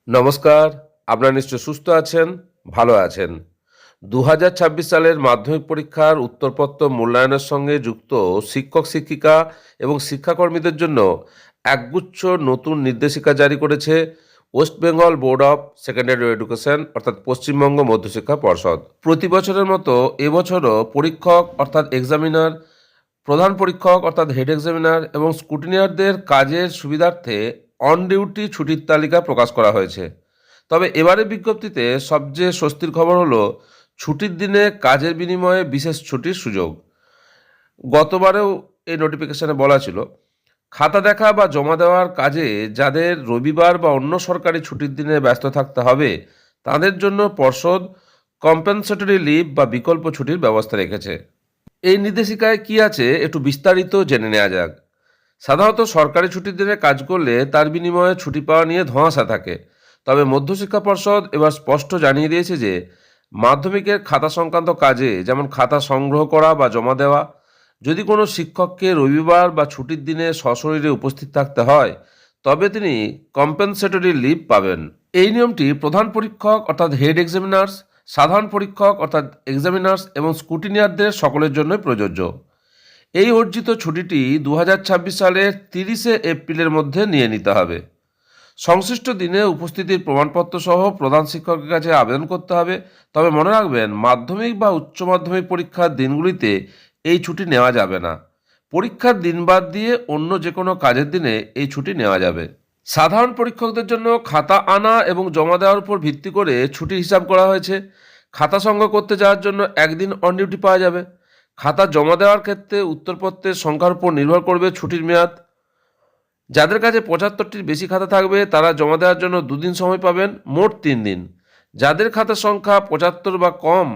নমস্কার। আপনারা নিশ্চয় সুস্থ আছেন, ভালো আছেন। ২০২৬ সালের মাধ্যমিক পরীক্ষার উত্তরপত্র মূল্যায়নের সঙ্গে যুক্ত শিক্ষক-শিক্ষিকা এবং শিক্ষাকর্মীদের জন্য একগুচ্ছ নতুন নির্দেশিকা জারি করেছে West Bengal board of secondary education অর্থাৎ পশ্চিমবঙ্গ মধ্যশিক্ষা পর্ষদ। প্রতি বছরের মতো এবছরও পরীক্ষক অর্থাৎ এক্সামিনার, প্রধান পরীক্ষক অর্থাৎ হেড এক্সামিনার এবং স্কুটিনিয়ারদের কাজের সুবিধার্থে অন ডিউটি ছুটির তালিকা প্রকাশ করা হয়েছে। তবে এবারের বিজ্ঞপ্তিতে সবচেয়ে স্বস্তির খবর হলো ছুটির দিনে কাজের বিনিময়ে বিশেষ ছুটির সুযোগ। গতবারেও এই নোটিফিকেশনে বলা ছিল, খাতা দেখা বা জমা দেওয়ার কাজে যাদের রবিবার বা অন্য সরকারি ছুটির দিনে ব্যস্ত থাকতে হবে তাদের জন্য পর্ষদ কম্পেনসেটরি লিভ বা বিকল্প ছুটির ব্যবস্থা রেখেছে। এই নির্দেশিকায় কি আছে একটু বিস্তারিত জেনে নেওয়া যাক। সাধারণত সরকারি ছুটির দিনে কাজ করলে তার বিনিময়ে ছুটি পাওয়া নিয়ে ধোঁয়াশা থাকে। তবে মধ্যশিক্ষা পর্ষদ এবার স্পষ্ট জানিয়ে দিয়েছে যে মাধ্যমিকের খাতা সংক্রান্ত কাজে, যেমন খাতা সংগ্রহ করা বা জমা দেওয়া, যদি কোনো শিক্ষককে রবিবার বা ছুটির দিনে সশরীরে উপস্থিত থাকতে হয় তবে তিনি কম্পেনসেটরি লিভ পাবেন। এই নিয়মটি প্রধান পরীক্ষক অর্থাৎ হেড এক্সামিনার্স, সাধারণ পরীক্ষক অর্থাৎ এক্সামিনার্স এবং স্কুটিনিয়ারদের সকলের জন্যই প্রযোজ্য। এই অর্জিত ছুটিটি ২০২৬ সালের ৩০শে এপ্রিলের মধ্যে নিয়ে নিতে হবে। সংশ্লিষ্ট দিনে উপস্থিতির প্রমাণপত্র সহ প্রধান শিক্ষকের কাছে আবেদন করতে হবে। তবে মনে রাখবেন, মাধ্যমিক বা উচ্চ মাধ্যমিক পরীক্ষার দিনগুলিতে এই ছুটি নেওয়া যাবে না। পরীক্ষার দিন বাদ দিয়ে অন্য যে কোনো কাজের দিনে এই ছুটি নেওয়া যাবে। সাধারণ পরীক্ষকদের জন্য খাতা আনা এবং জমা দেওয়ার উপর ভিত্তি করে ছুটির হিসাব করা হয়েছে। খাতা সংগ্রহ করতে যাওয়ার জন্য একদিন অন ডিউটি পাওয়া যাবে। খাতা জমা দেওয়ার ক্ষেত্রে উত্তরপত্রের সংখ্যার উপর নির্ভর করবে ছুটির মেয়াদ। যাদের কাছে ৭৫টির বেশি খাতা থাকবে তারা জমা দেওয়ার জন্য ২ দিন সময় পাবেন, মোট ৩ দিন। যাদের খাতার সংখ্যা ৭৫ বা কম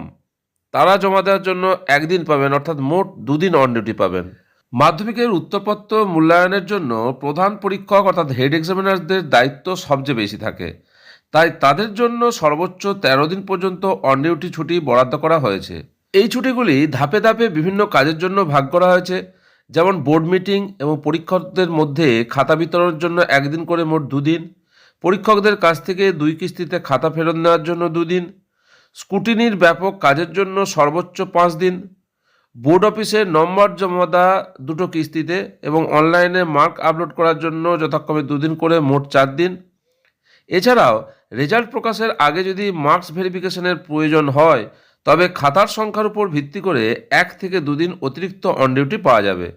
তারা জমা দেওয়ার জন্য ১ দিন পাবেন, অর্থাৎ মোট ২ দিন অন ডিউটি পাবেন। মাধ্যমিকের উত্তরপত্র মূল্যায়নের জন্য প্রধান পরীক্ষক অর্থাৎ হেড এক্সামিনারদের দায়িত্ব সবচেয়ে বেশি থাকে। তাই তাদের জন্য সর্বোচ্চ ১৩ দিন পর্যন্ত অন ডিউটি ছুটি বরাদ্দ করা হয়েছে। এই ছুটিগুলি ধাপে ধাপে বিভিন্ন কাজের জন্য ভাগ করা হয়েছে, যেমন বোর্ড মিটিং এবং পরীক্ষকদের মধ্যে খাতা বিতরণের জন্য ১ দিন করে মোট ২ দিন, পরীক্ষকদের কাছ থেকে ২ কিস্তিতে খাতা ফেরত নেওয়ার জন্য ২ দিন, স্কুটিনির ব্যাপক কাজের জন্য সর্বোচ্চ ৫ দিন, বোর্ড অফিসে নম্বর জমা দেওয়া ২টো কিস্তিতে এবং অনলাইনে মার্ক আপলোড করার জন্য যথাক্রমে ২ দিন করে মোট ৪ দিন। এছাড়াও রেজাল্ট প্রকাশের আগে যদি মার্কস ভেরিফিকেশনের প্রয়োজন হয় তবে খাতার সংখ্যার উপর ভিত্তি করে ১ থেকে ২ দিন অতিরিক্ত অন ডিউটি পাওয়া যাবে।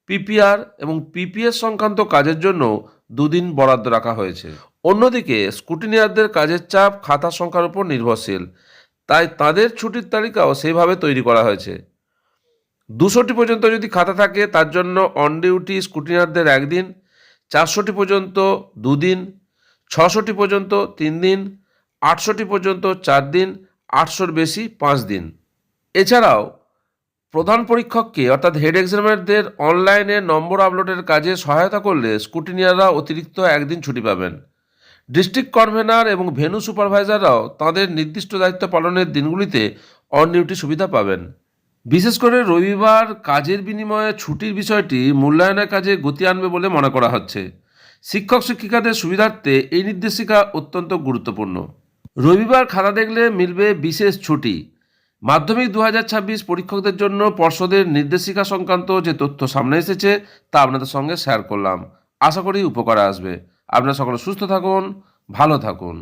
পিপিআর এবং পিপিএস সংক্রান্ত কাজের জন্য ২ দিন বরাদ্দ রাখা হয়েছে। অন্যদিকে স্কুটিনিয়ারদের কাজের চাপ খাতার সংখ্যার উপর নির্ভরশীল, তাই তাদের ছুটির তালিকাও সেইভাবে তৈরি করা হয়েছে। ২০০টি পর্যন্ত যদি খাতা থাকে তার জন্য অন ডিউটি স্কুটিনিয়ারদের ১ দিন, ৪০০টি পর্যন্ত ২ দিন, ৬০০টি পর্যন্ত ৩ দিন, ৮০০টি পর্যন্ত ৪ দিন, ৮০০-র বেশি ৫ দিন। এছাড়াও প্রধান পরীক্ষককে অর্থাৎ হেড এক্সামিনারদের অনলাইনে নম্বর আপলোডের কাজে সহায়তা করলে স্কুটিনিয়াররা অতিরিক্ত ১ দিন ছুটি পাবেন। ডিস্ট্রিক্ট কনভেনার এবং ভেন্যু সুপারভাইজাররাও তাদের নির্দিষ্ট দায়িত্ব পালনের দিনগুলিতে অন ডিউটি সুবিধা পাবেন। বিশেষ করে রবিবার কাজের বিনিময়ে ছুটির বিষয়টি মূল্যায়নের কাজে গতি আনবে বলে মনে করা হচ্ছে। শিক্ষক শিক্ষিকাদের সুবিধার্থে এই নির্দেশিকা অত্যন্ত গুরুত্বপূর্ণ। রবিবার খাতা দেখলে মিলবে বিশেষ ছুটি। মাধ্যমিক ২০২৬ পরীক্ষকদের জন্য পর্ষদের নির্দেশিকা সংক্রান্ত যে তথ্য সামনে এসেছে তা আপনাদের সঙ্গে শেয়ার করলাম। আশা করি উপকারে আসবে। আপনারা সকলে সুস্থ থাকুন, ভালো থাকুন।